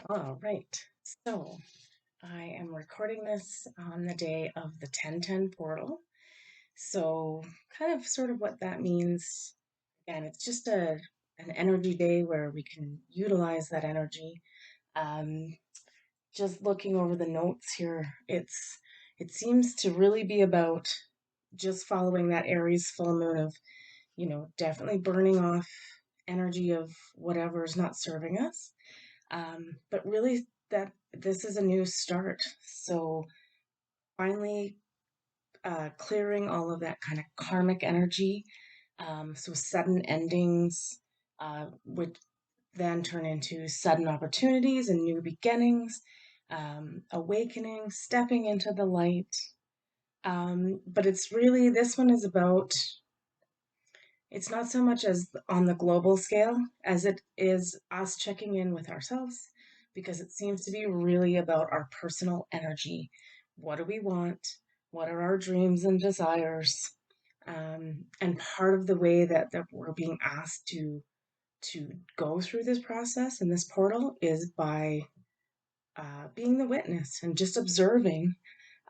All right. So I am recording this on the day of the 1010 portal. So kind of sort of what that means. Again, it's just an energy day where we can utilize that energy. Um, just looking over the notes here, it seems to really be about just following that Aries full moon of, definitely burning off energy of whatever is not serving us. But really, that this is a new start. So finally, clearing all of that kind of karmic energy. So sudden endings would then turn into sudden opportunities and new beginnings, awakening, stepping into the light. But it's really, this one is about, it's not so much as on the global scale as it is us checking in with ourselves, because it seems to be really about our personal energy. What do we want? What are our dreams and desires? And part of the way that we're being asked to go through this process and this portal is by being the witness and just observing.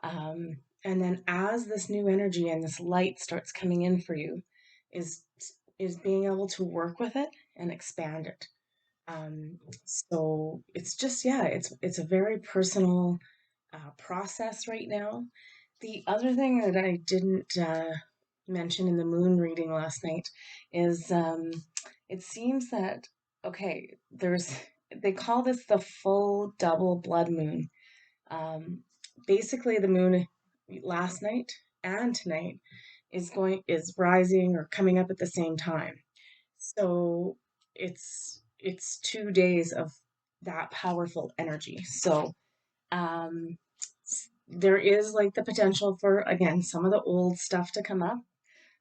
And then as this new energy and this light starts coming in for you, is is being able to work with it and expand it. So it's just, yeah, it's a very personal process right now. The other thing that I didn't mention in the moon reading last night is it seems that, okay, they call this the full double blood moon. Um, Basically, the moon last night and tonight is rising or coming up at the same time. So it's 2 days of that powerful energy. So um, there is like the potential for, again, some of the old stuff to come up,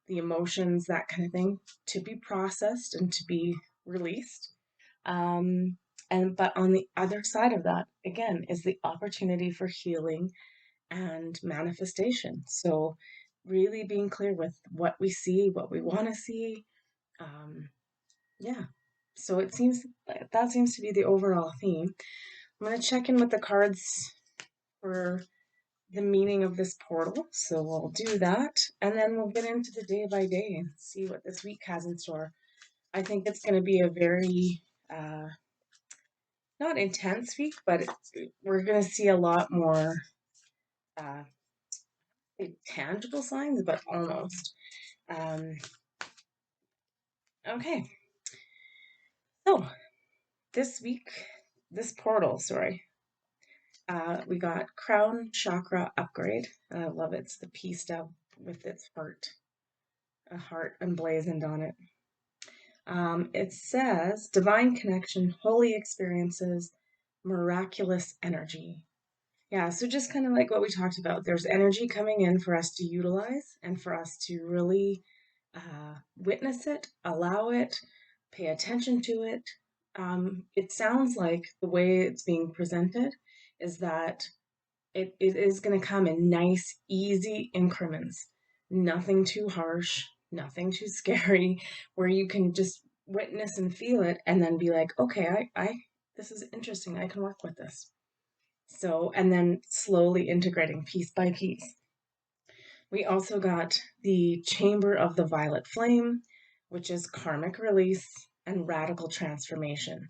the emotions, that kind of thing, to be processed and to be released. Um, but on the other side of that, again, is the opportunity for healing and manifestation. So really being clear with what we see, what we want to see. Um, yeah. So it seems that seems to be the overall theme. I'm going to check in with the cards for the meaning of this portal. So we'll do that, and then we'll get into the day by day and see what this week has in store. I think it's going to be a very not intense week, but we're going to see a lot more uh, tangible signs, but almost. Um, okay, so this week, this portal, sorry, we got Crown Chakra Upgrade. I love it. It's the P stub with its heart, a heart emblazoned on it. It says divine connection, holy experiences, miraculous energy. Yeah, so just kind of like what we talked about, there's energy coming in for us to utilize and for us to really witness it, allow it, pay attention to it. It sounds like the way it's being presented is that it is going to come in nice, easy increments. Nothing too harsh, nothing too scary, where you can just witness and feel it and then be like, okay, this is interesting. I can work with this. So, and then slowly integrating piece by piece. We also got the Chamber of the Violet Flame, which is karmic release and radical transformation.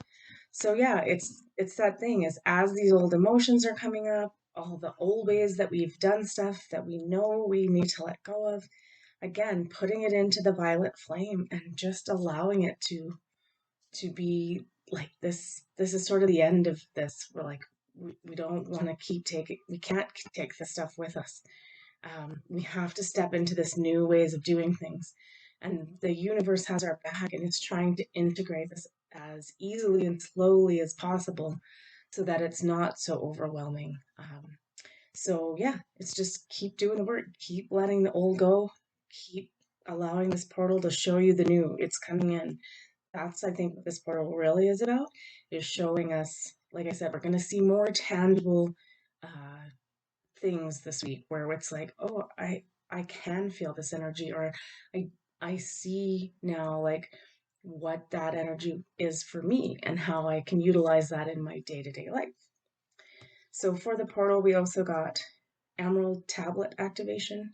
So yeah, it's that thing is as these old emotions are coming up, all the old ways that we've done stuff that we know we need to let go of, again, putting it into the violet flame and just allowing it to be like this is sort of the end of this. We're like we don't want to keep taking we can't take this stuff with us. We have to step into this new ways of doing things. And the universe has our back and is trying to integrate this as easily and slowly as possible so that it's not so overwhelming. So, yeah, it's just keep doing the work, keep letting the old go, keep allowing this portal to show you the new. It's coming in. That's, I think, what this portal really is about, is showing us, like I said, we're going to see more tangible uh, things this week where it's like, oh, I can feel this energy, or I I see now, like what that energy is for me and how I can utilize that in my day-to-day life. So for the portal, we also got Emerald Tablet activation,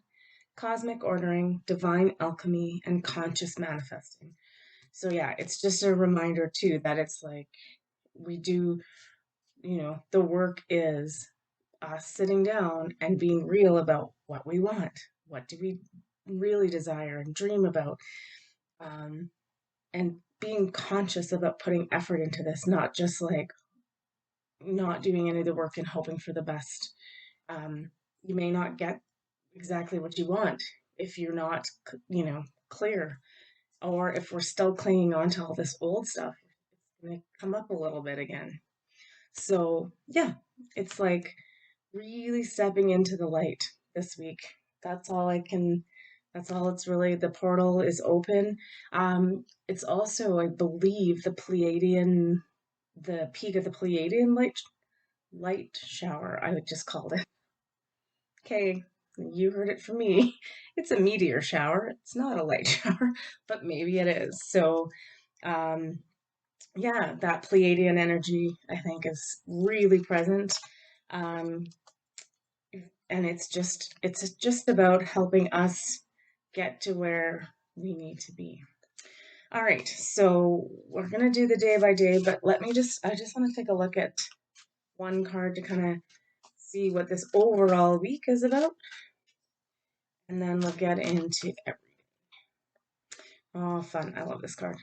cosmic ordering, divine alchemy, and conscious manifesting. So yeah, it's just a reminder too that it's like we do, the work is us sitting down and being real about what we want. What do we really desire and dream about? Um, and being conscious about putting effort into this, not just like not doing any of the work and hoping for the best. You may not get exactly what you want if you're not, clear, or if we're still clinging on to all this old stuff, it's going to come up a little bit again. So, yeah, it's like really stepping into the light this week. That's all I can, that's all it's really, the portal is open. It's also, I believe, the peak of the Pleiadian light shower, I would just call it. Okay, you heard it from me. It's a meteor shower. It's not a light shower, but maybe it is. So, um, yeah, that Pleiadian energy, I think, is really present. Um, and it's just about helping us get to where we need to be. All right, so we're gonna do the day by day, but I just want to take a look at one card to kind of see what this overall week is about, and then we'll get into everything. Oh, fun. I love this card.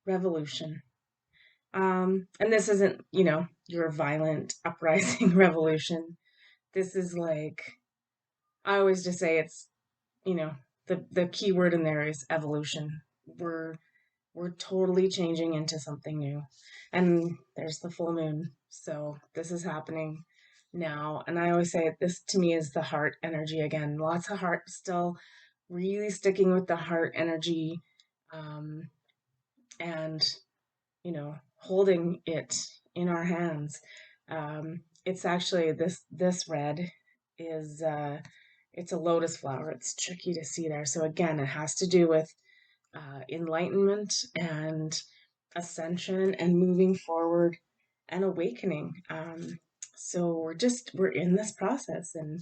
Revolution. And this isn't, your violent uprising revolution. This is like, I always just say it's, you know, the key word in there is evolution. We're we're totally changing into something new. And there's the full moon. So this is happening now. And I always say this to me is the heart energy again. Lots of heart still really sticking with the heart energy. Um, and holding it in our hands. It's actually this red is it's a lotus flower. It's tricky to see there. So again, it has to do with enlightenment and ascension and moving forward and awakening. So we're in this process, and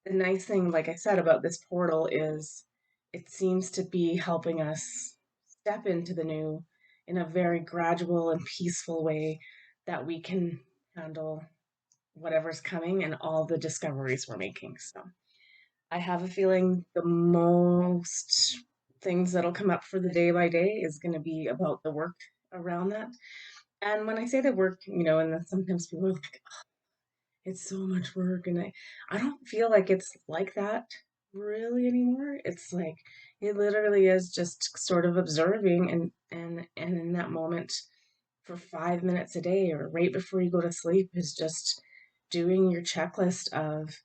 the nice thing, like I said, about this portal is it seems to be helping us step into the new in a very gradual and peaceful way that we can handle whatever's coming and all the discoveries we're making. So I have a feeling the most things that'll come up for the day by day is going to be about the work around that. And when I say the work, and then sometimes people are like, it's so much work, and I don't feel like it's like that really anymore. It's like it literally is just sort of observing and in that moment for 5 minutes a day or right before you go to sleep is just doing your checklist of,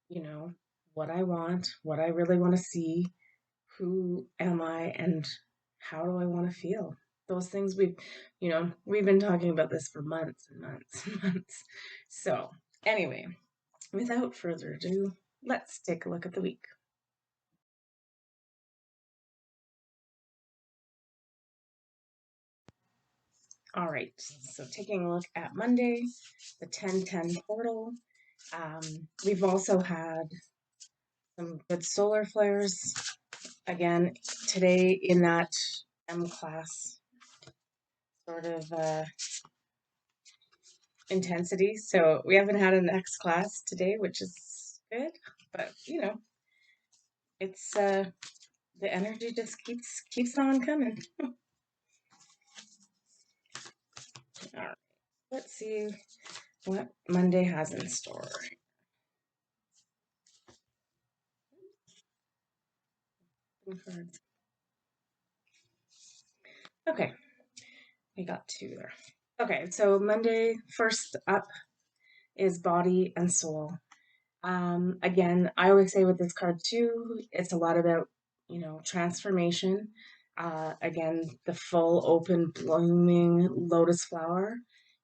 you know, what I want, what I really want to see, who am I, and how do I want to feel. Those things we've been talking about this for months and months and months. So anyway, without further ado, let's take a look at the week. All right, so taking a look at Monday, the 1010 portal. We've also had some good solar flares again today in that M class sort of intensity. So we haven't had an X class today, which is good, but it's the energy just keeps on coming. All right, let's see what Monday has in store. Okay, we got two there. Okay, so Monday, first up is body and soul. Again, I always say with this card too, it's a lot about, transformation. Again, the full open blooming lotus flower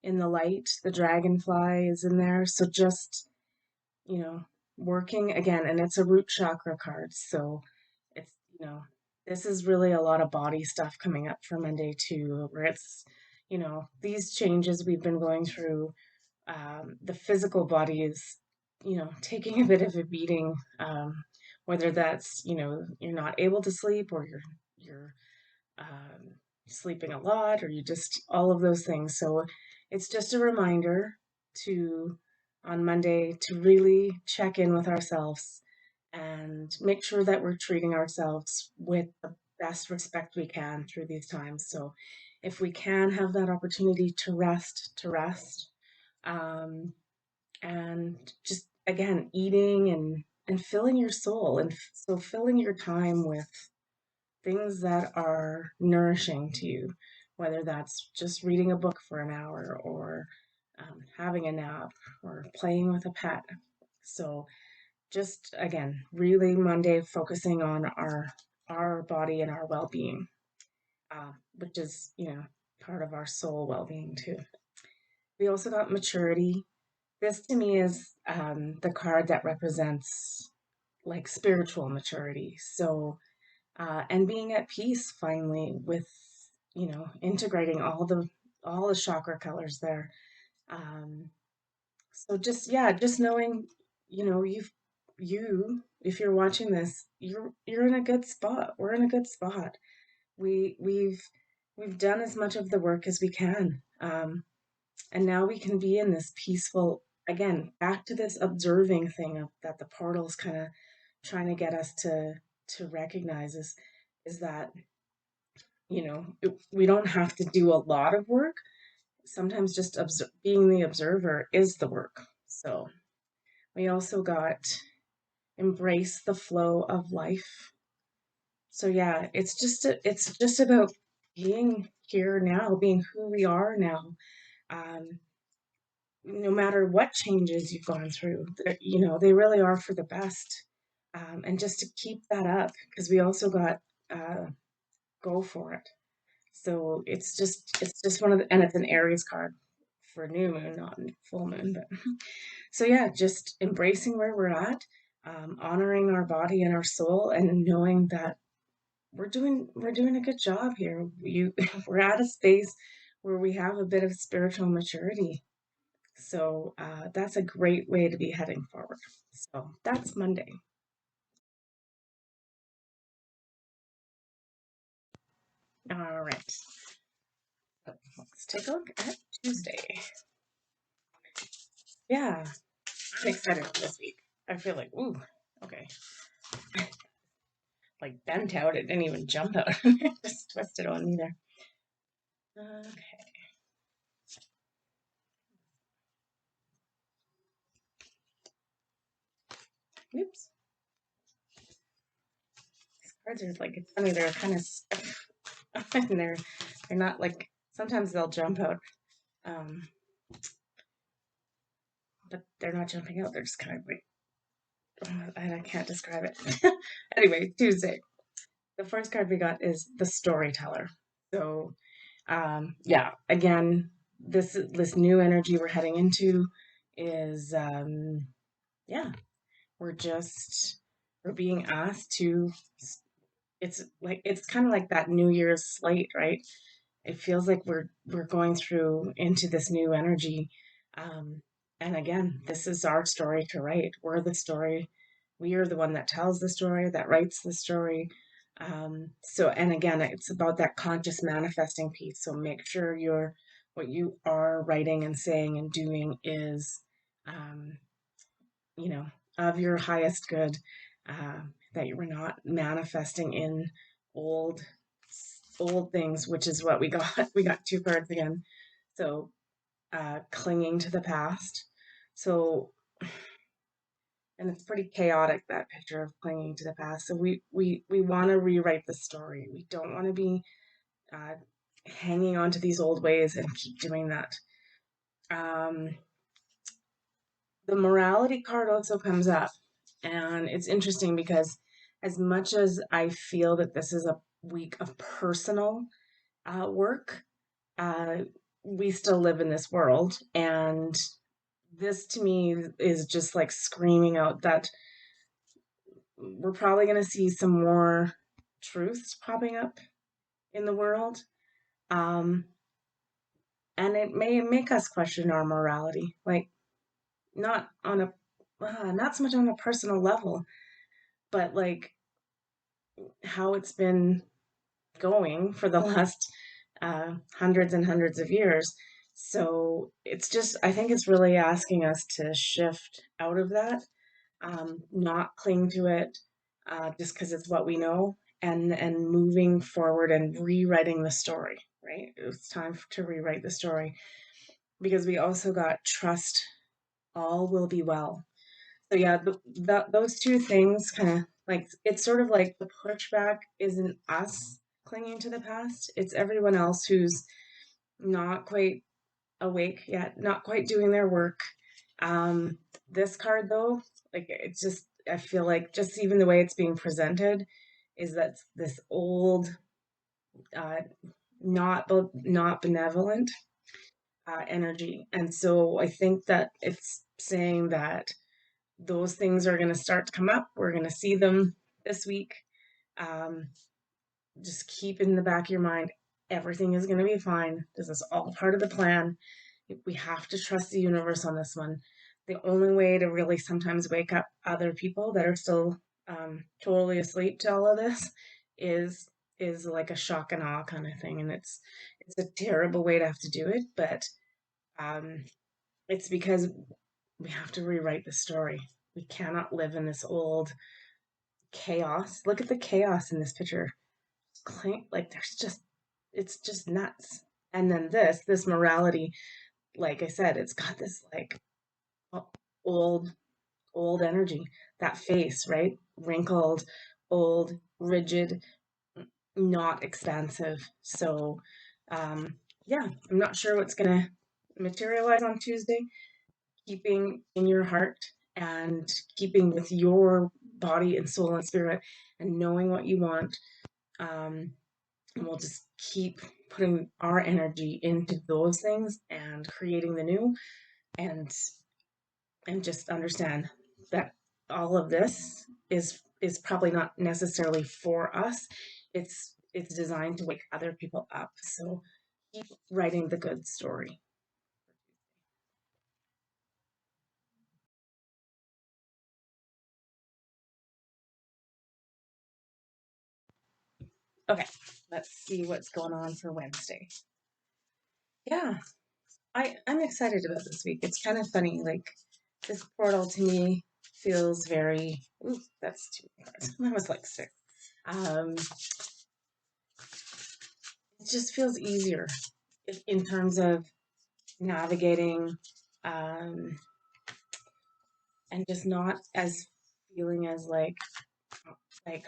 in the light, the dragonfly is in there. So just, working again, and it's a root chakra card. So it's, this is really a lot of body stuff coming up for Monday too, where it's, these changes we've been going through, the physical body is, taking a bit of a beating, whether that's, you're not able to sleep or you're sleeping a lot or you just all of those things. So it's just a reminder to on Monday to really check in with ourselves and make sure that we're treating ourselves with the best respect we can through these times. So if we can have that opportunity to rest, to rest. And just again eating and filling your soul and so filling your time with things that are nourishing to you, whether that's just reading a book for an hour or having a nap or playing with a pet. So just again, really Monday focusing on our body and our well-being, which is part of our soul well-being too. We also got maturity. This to me is the card that represents like spiritual maturity. So and being at peace finally with integrating all the chakra colors there. Um, so just yeah, just knowing you if you're watching this, you're in a good spot. We're in a good spot. We've done as much of the work as we can. And now we can be in this peaceful, again, back to this observing thing that the portal's kind of trying to get us to recognize is that, we don't have to do a lot of work. Sometimes just being the observer is the work. So we also got embrace the flow of life. So yeah, it's just about being here now, being who we are now. Um, no matter what changes you've gone through, they really are for the best. And just to keep that up, because we also got go for it. So it's just one of the, and it's an Aries card for new moon, not full moon. But so yeah, just embracing where we're at, honoring our body and our soul, and knowing that we're doing a good job here. We're at a space where we have a bit of spiritual maturity. So that's a great way to be heading forward. So that's Monday. All right. Let's take a look at Tuesday. Yeah, I'm excited for this week. I feel like, ooh, okay. Like bent out, it didn't even jump out. Just twisted on either. Okay. Oops. These cards are like, it's funny, they're kind of stiff. And they're not like, sometimes they'll jump out. Um, but they're not jumping out, they're just kind of like, and I can't describe it. Anyway, Tuesday. The first card we got is the storyteller. So, yeah, again, this new energy we're heading into is, yeah, we're just we're being asked to. It's kind of like that New Year's slate, right? It feels like we're going through into this new energy, um, and again, this is our story to write. We're the story. We are the one that tells the story, that writes the story. So, and again, it's about that conscious manifesting piece. So make sure what you are writing and saying and doing is, um, you know, of your highest good, uh, that you were not manifesting in old old things, which is what we got. We got two cards again. So clinging to the past. So and it's pretty chaotic, that picture of clinging to the past. So we want to rewrite the story. We don't want to be uh, hanging on to these old ways and keep doing that. Um, the morality card also comes up, and it's interesting because as much as I feel that this is a week of personal work, uh, we still live in this world, and this to me is just like screaming out that we're probably going to see some more truths popping up in the world. Um, and it may make us question our morality, like not on a not so much on a personal level, but like how it's been going for the last hundreds and hundreds of years. So it's just, I think it's really asking us to shift out of that, not cling to it just because it's what we know, and moving forward and rewriting the story. Right? It's time to rewrite the story because we also got trust. All will be well. So yeah, those two things kind of like it's sort of like the pushback isn't us clinging to the past. It's everyone else who's not quite awake yet, not quite doing their work. This card though, like it's just I feel like just even the way it's being presented is that this old, uh, not benevolent energy, and so I think that it's saying that those things are going to start to come up. We're going to see them this week. Um, just keep in the back of your mind, everything is going to be fine. This is all part of the plan. We have to trust the universe on this one. The only way to really sometimes wake up other people that are still totally asleep to all of this is is like a shock and awe kind of thing, and it's a terrible way to have to do it, but um, it's because we have to rewrite the story. We cannot live in this old chaos. Look at the chaos in this picture. Like there's just it's just nuts. And then this morality, like I said, it's got this like old old energy. That face, right? Wrinkled, old, rigid, not expansive. So yeah, I'm not sure what's gonna materialize on Tuesday. Keeping in your heart and keeping with your body and soul and spirit and knowing what you want. And we'll just keep putting our energy into those things and creating the new, and just understand that all of this is probably not necessarily for us. It's designed to wake other people up. So keep writing the good story. Okay, let's see what's going on for Wednesday. Yeah, I'm excited about this week. It's kind of funny. Like this portal to me feels very. Ooh, that's two cards. That was like six. Um, it just feels easier in terms of navigating, um, and just not as feeling as like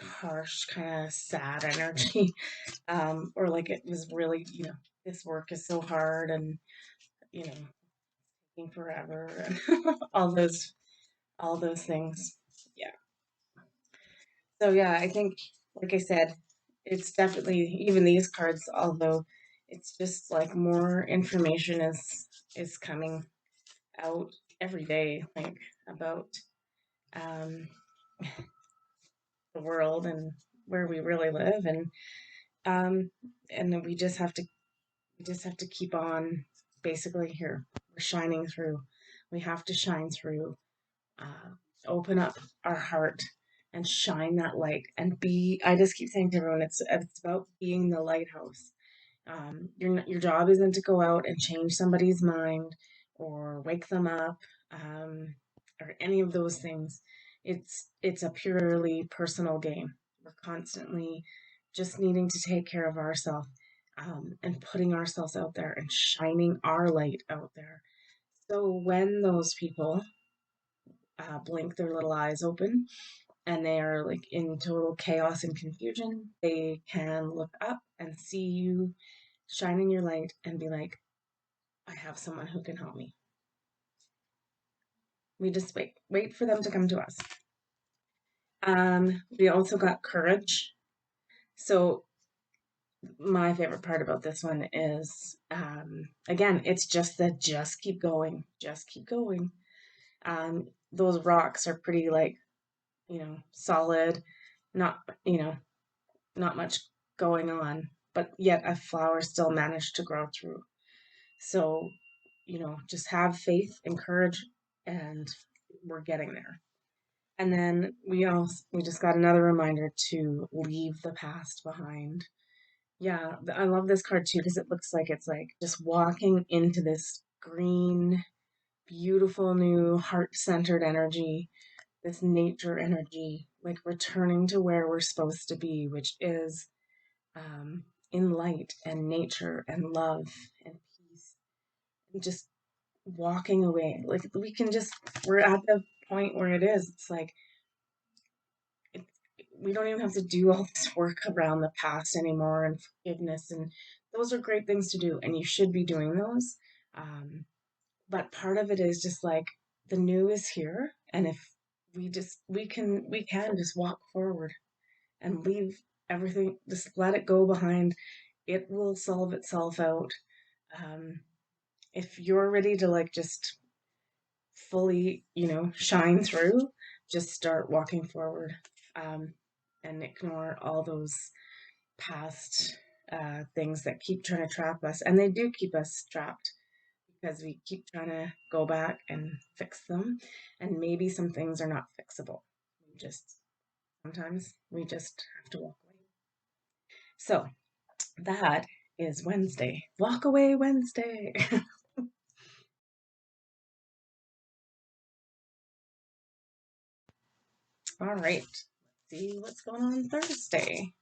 harsh, kind of sad energy, or like it was really, this work is so hard and you know taking forever and all those things. Yeah. So yeah, I think, like I said, it's definitely even these cards, although it's just like more information is coming out every day, like about um, the world and where we really live, um, and then we just have to keep on. Basically, here we're shining through. We have to shine through, uh, open up our heart and shine that light and be. I just keep saying to everyone, it's about being the lighthouse. Your job isn't to go out and change somebody's mind or wake them up, um, or any of those things. It's a purely personal game. We're constantly just needing to take care of ourselves, and putting ourselves out there and shining our light out there. So when those people blink their little eyes open and they are like in total chaos and confusion, they can look up and see you shining your light and be like, I have someone who can help me. We just wait for them to come to us. We also got courage. So my favorite part about this one is, again, it's just that just keep going. Those rocks are pretty like, solid, not, you know, not much going on, but yet a flower still managed to grow through. So, just have faith and courage, and we're getting there. And then we just got another reminder to leave the past behind. Yeah, I love this card too because it looks like it's like just walking into this green, beautiful new heart-centered energy, this nature energy, like returning to where we're supposed to be, which is in light and nature and love and peace, and just walking away. Like we're at the point where it is. It's like it, we don't even have to do all this work around the past anymore and forgiveness. And those are great things to do, and you should be doing those. Um, but part of it is just like the new is here, and if we can just walk forward and leave everything, just let it go behind. It will solve itself out. Um, if you're ready to like just fully, shine through, just start walking forward, um, and ignore all those past things that keep trying to trap us. And they do keep us trapped because we keep trying to go back and fix them. And maybe some things are not fixable. Just sometimes we just have to walk away. So that is Wednesday. Walk away Wednesday. All right. Let's see what's going on Thursday.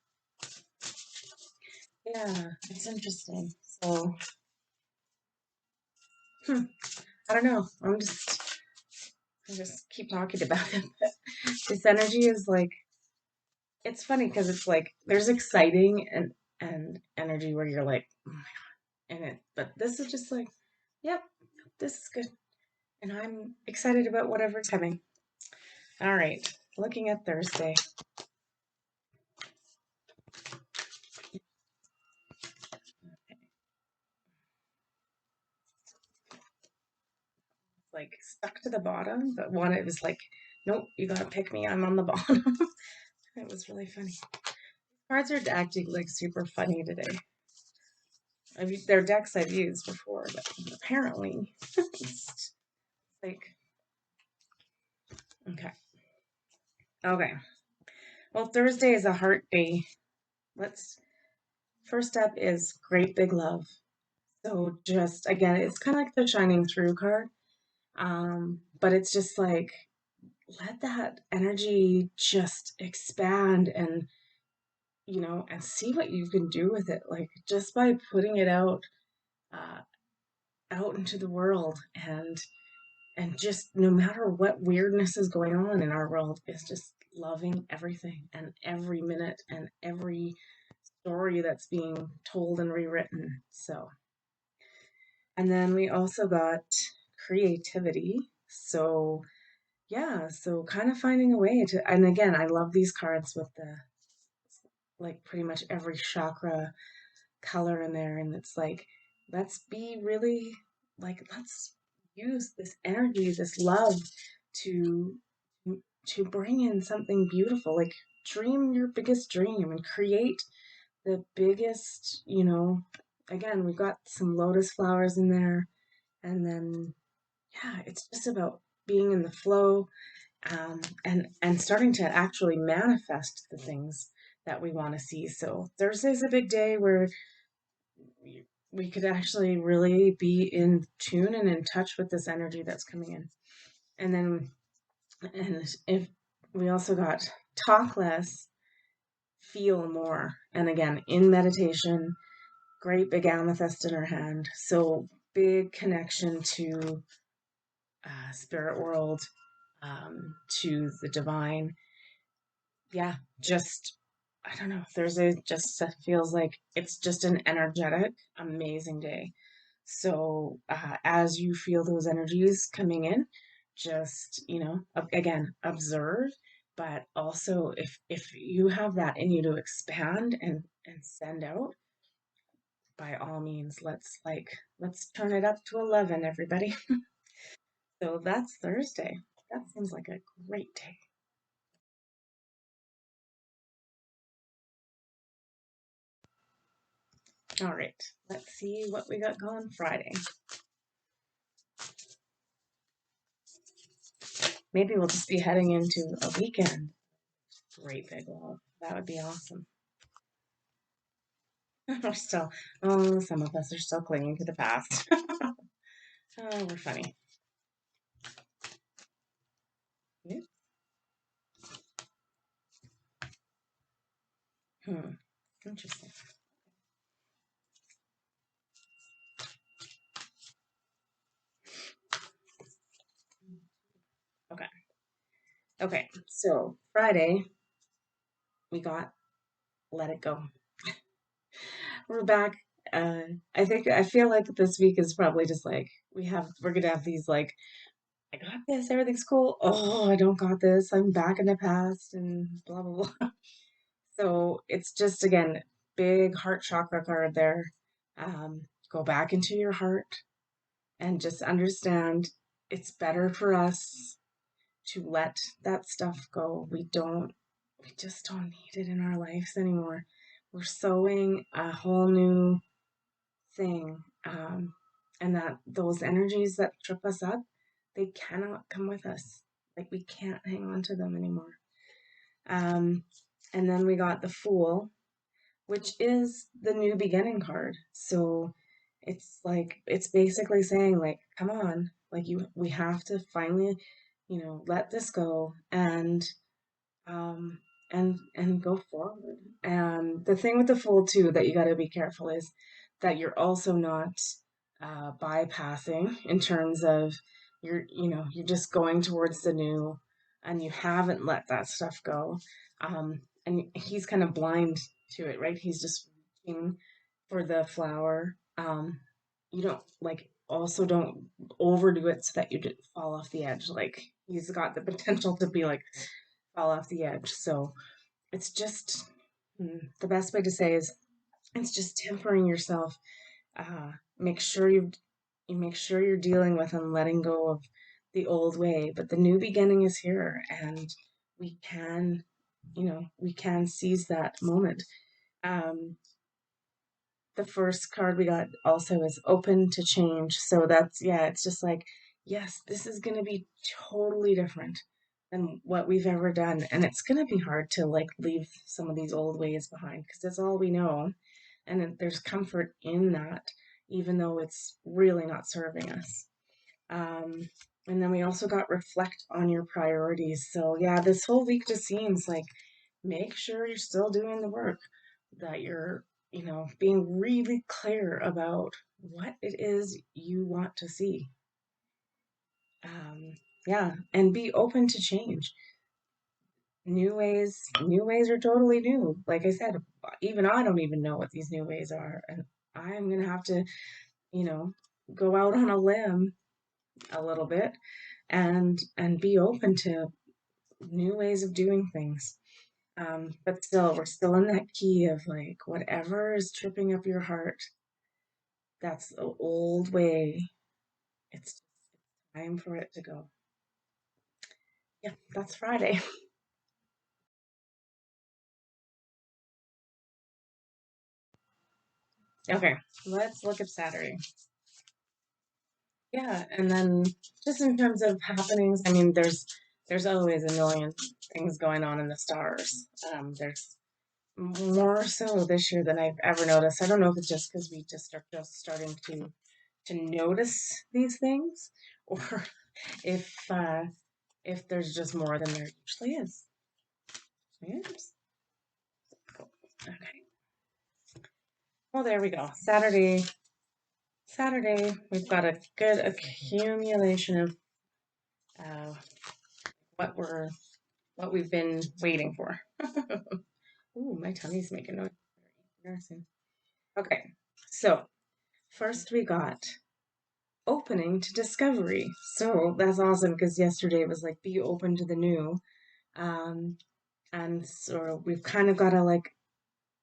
Yeah, it's interesting. So, hmm, I don't know. I just keep talking about it. But this energy is like, it's funny because it's like there's exciting and energy where you're like, oh my God, in it. But this is just like, yep, this is good. And I'm excited about whatever's coming. All right. Looking at Thursday. Like stuck to the bottom, but one it was like, nope, you gotta pick me. I'm on the bottom. It was really funny. Cards are acting like super funny today. They're decks I've used before, but apparently it's like okay, okay. Well, Thursday is a heart day. Let's first up is great big love. So just again, it's kind of like the shining through card, but it's just like let that energy just expand and see what you can do with it. Like just by putting it uh, out into the world and just no matter what weirdness is going on in our world, is just loving everything and every minute and every story that's being told and rewritten. So, and then we also got creativity. So, yeah, so kind of finding a way to, and again, I love these cards with the like pretty much every chakra color in there, and it's like let's be really like let's use this energy, this love to to bring in something beautiful, like dream your biggest dream and create the biggest, again, we got some lotus flowers in there, and then yeah, it's just about being in the flow, and starting to actually manifest the things that we want to see. So Thursday's a big day where we could actually really be in tune and in touch with this energy that's coming in. And then, and if we also got talk less, feel more. And again, in meditation, great big amethyst in her hand. So big connection to spirit world, to the divine. Yeah, just I don't know. Thursday just feels like it's just an energetic, amazing day. So as you feel those energies coming in, just again observe, but also if you have that in you to expand and send out, by all means, let's turn it up to 11, everybody. So that's Thursday. That seems like a great day. All right, let's see what we got going Friday. Maybe we'll just be heading into a weekend. Great big love. That would be awesome. We're still, oh, some of us are still clinging to the past. Oh, we're funny. Yeah. Interesting. Okay. Okay. So Friday, we got Let It Go. We're back. Uh, I feel like this week is probably just like we're gonna have these like I got this, everything's cool. Oh, I don't got this. I'm back in the past and blah blah blah. So it's just again big heart chakra card there. Go back into your heart and just understand it's better for us to let that stuff go. We just don't need it in our lives anymore. We're sowing a whole new thing. And that those energies that trip us up, they cannot come with us. Like we can't hang on to them anymore. Um, and then we got the Fool, which is the new beginning card. So it's like it's basically saying like, come on, like we have to finally, let this go um and go forward. And the thing with the Fool too that you got to be careful is that you're also not bypassing in terms of you're just going towards the new and you haven't let that stuff go. And he's kind of blind to it, right? He's just reaching for the flower. You don't like also don't overdo it so that you fall off the edge. Like he's got the potential to be like fall off the edge. So it's just the best way to say is it's just tempering yourself. Make sure you make sure you're dealing with and letting go of the old way, but the new beginning is here, and we can, we can seize that moment. Um, the first card we got also is open to change. So that's, yeah, it's just like, yes, this is going to be totally different than what we've ever done. And it's going to be hard to like leave some of these old ways behind because that's all we know. And there's comfort in that, even though it's really not serving us. Um, and then we also got reflect on your priorities. So yeah, this whole week just seems like make sure you're still doing the work, that you're, being really clear about what it is you want to see. Um, yeah, and be open to change. New ways are totally new. Like I said, even I don't even know what these new ways are, and I'm gonna have to, you know, go out on a limb a little bit and be open to new ways of doing things. But still, we're still in that key of like whatever is tripping up your heart, that's the old way. It's time for it to go. Yeah, that's Friday. Okay, let's look at Saturday. Yeah, and then just in terms of happenings, I mean, there's always a million things going on in the stars. There's more so this year than I've ever noticed. I don't know if it's just because we just are just starting to notice these things, or if uh, if there's just more than there usually is. Oops. Okay. Well, there we go. Saturday, we've got a good accumulation of uh, what we've been waiting for. Ooh, my tummy's making noise. Embarrassing. Okay, so first we got opening to discovery. So that's awesome because yesterday was like be open to the new. Um, and so we've kind of got to like,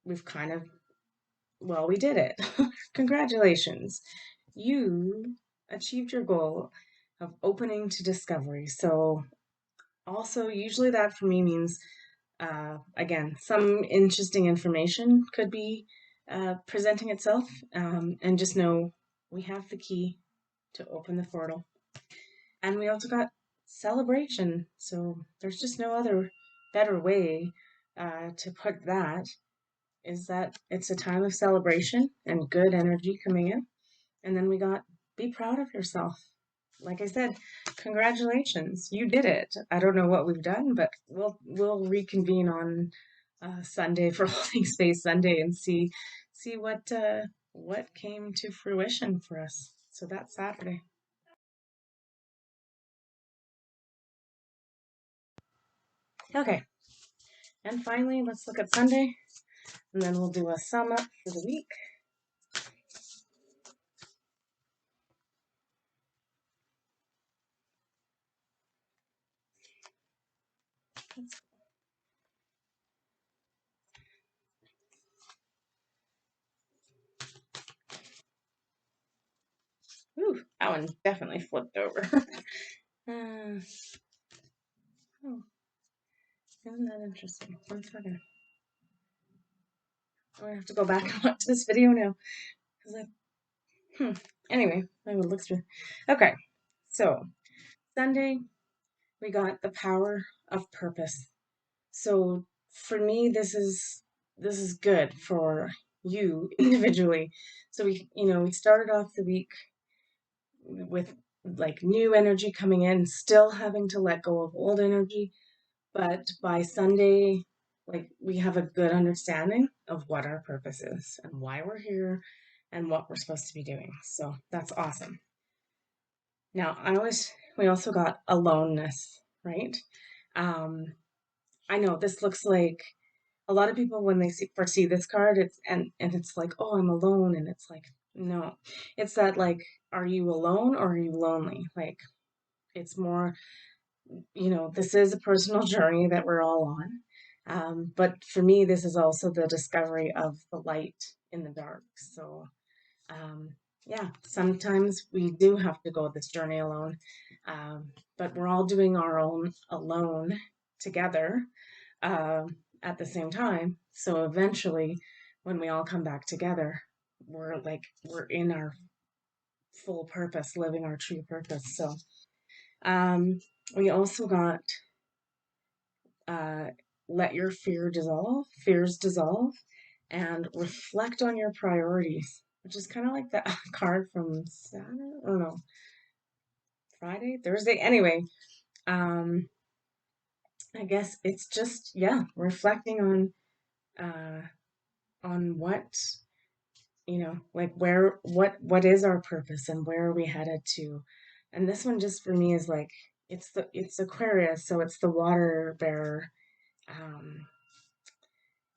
we've kind of, well, we did it. Congratulations. You achieved your goal of opening to discovery. So also, usually that for me means, again, some interesting information could be presenting itself, and just know we have the key to open the portal. And we also got celebration. So there's just no other better way to put that, is that it's a time of celebration and good energy coming in. And then we got be proud of yourself. Like I said, congratulations, you did it. I don't know what we've done, but we'll reconvene on Sunday for Holding Space Sunday and see what came to fruition for us. So that's Saturday. Okay, and finally, let's look at Sunday, and then we'll do a sum up for the week. Ooh, that one definitely flipped over. uh, oh, isn't that interesting? 1 second. I have to go back and watch this video now. Cause Anyway, I will look through. Okay, so Sunday we got the power of purpose. So for me, this is good for you individually. So we started off the week with like new energy coming in, still having to let go of old energy, but by Sunday, like we have a good understanding of what our purpose is and why we're here and what we're supposed to be doing. So that's awesome. Now, we also got aloneness, right? Um, I know this looks like a lot of people when they foresee this card, and it's like, oh, I'm alone, and it's like, no, it's that like, are you alone or are you lonely? Like, it's more, this is a personal journey that we're all on. But for me, this is also the discovery of the light in the dark. So, um, yeah, sometimes we do have to go this journey alone, but we're all doing our own alone together at the same time. So eventually, when we all come back together, we're in our full purpose, living our true purpose. So um, we also got uh, let your fears dissolve, and reflect on your priorities, which is kind of like that card from Saturday, or no, Friday, Thursday. Anyway, um, I guess it's just, yeah, reflecting on what, like what is our purpose and where are we headed to. And this one just for me is like it's Aquarius, so it's the water bearer. Um,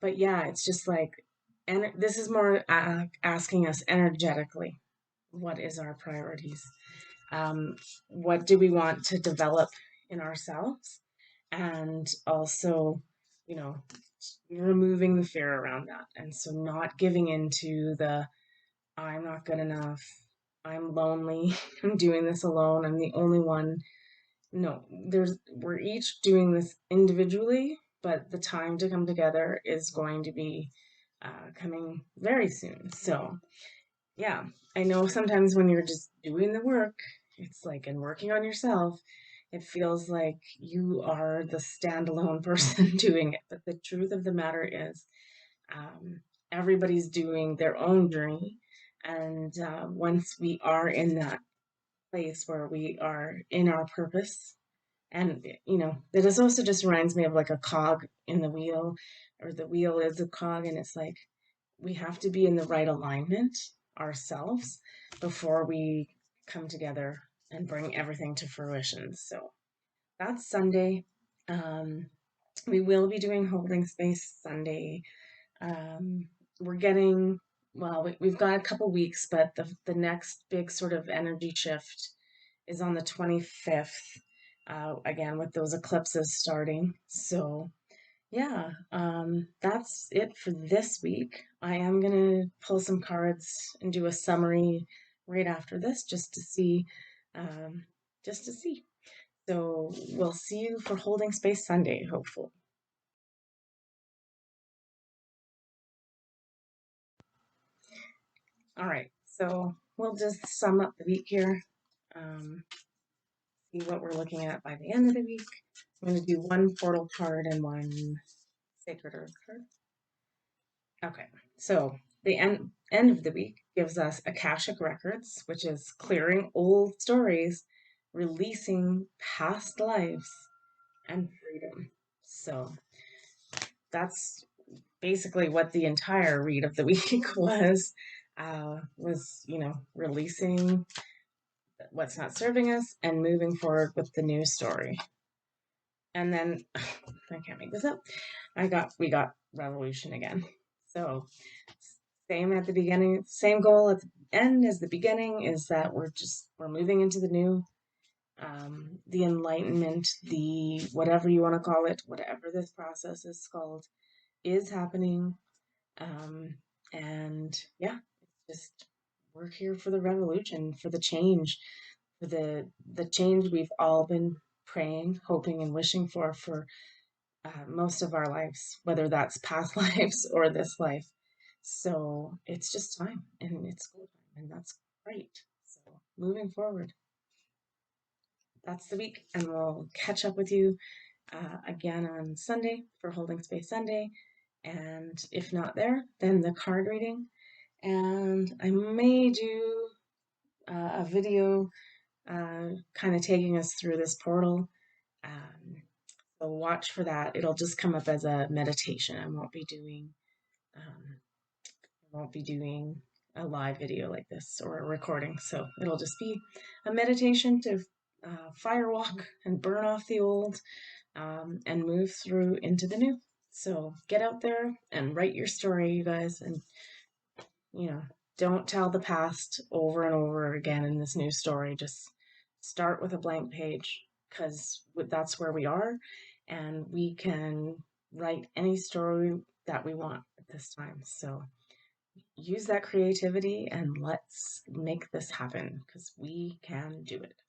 but yeah, it's just like, and this is more asking us energetically, what is our priorities? Um, what do we want to develop in ourselves? And also, you know, removing the fear around that. And so not giving into the, I'm not good enough, I'm lonely, I'm doing this alone, I'm the only one. No, we're each doing this individually, but the time to come together is going to be coming very soon. So yeah, I know sometimes when you're just doing the work, it's like, and working on yourself, it feels like you are the standalone person doing it. But the truth of the matter is, um, everybody's doing their own journey. And once we are in that place where we are in our purpose, and it is also just reminds me of like a cog in the wheel, or the wheel is a cog, and it's like we have to be in the right alignment ourselves before we come together and bring everything to fruition. So that's Sunday. Um, we will be doing Holding Space Sunday. Um, we're getting, well, we've got a couple weeks, but the next big sort of energy shift is on the 25th, again, with those eclipses starting. So yeah, that's it for this week. I am gonna pull some cards and do a summary right after this, um, just to see. So we'll see you for Holding Space Sunday, hopefully. All right, so we'll just sum up the week here. Um, See what we're looking at by the end of the week. I'm going to do one portal card and one sacred earth card. Okay, so the end of the week gives us Akashic Records, which is clearing old stories, releasing past lives, and freedom. So that's basically what the entire read of the week was. Releasing what's not serving us and moving forward with the new story. And then I can't make this up. We got revolution again. So same at the beginning, same goal at the end as the beginning is that we're moving into the new, the enlightenment, the whatever you want to call it, whatever this process is called, is happening. Um, and yeah, it's just we're here for the revolution, for the change, for the change we've all been praying, hoping, and wishing for most of our lives, whether that's past lives or this life. So it's just time, and it's go time, and that's great. So moving forward, that's the week, and we'll catch up with you again on Sunday for Holding Space Sunday. And if not there, then the card reading. And I may do a video kind of taking us through this portal. So watch for that. It'll just come up as a meditation. Um, I won't be doing a live video like this or a recording. So it'll just be a meditation to firewalk and burn off the old and move through into the new. So get out there and write your story, you guys, and you know, don't tell the past over and over again in this new story. Just start with a blank page because that's where we are, and we can write any story that we want at this time. So use that creativity and let's make this happen because we can do it.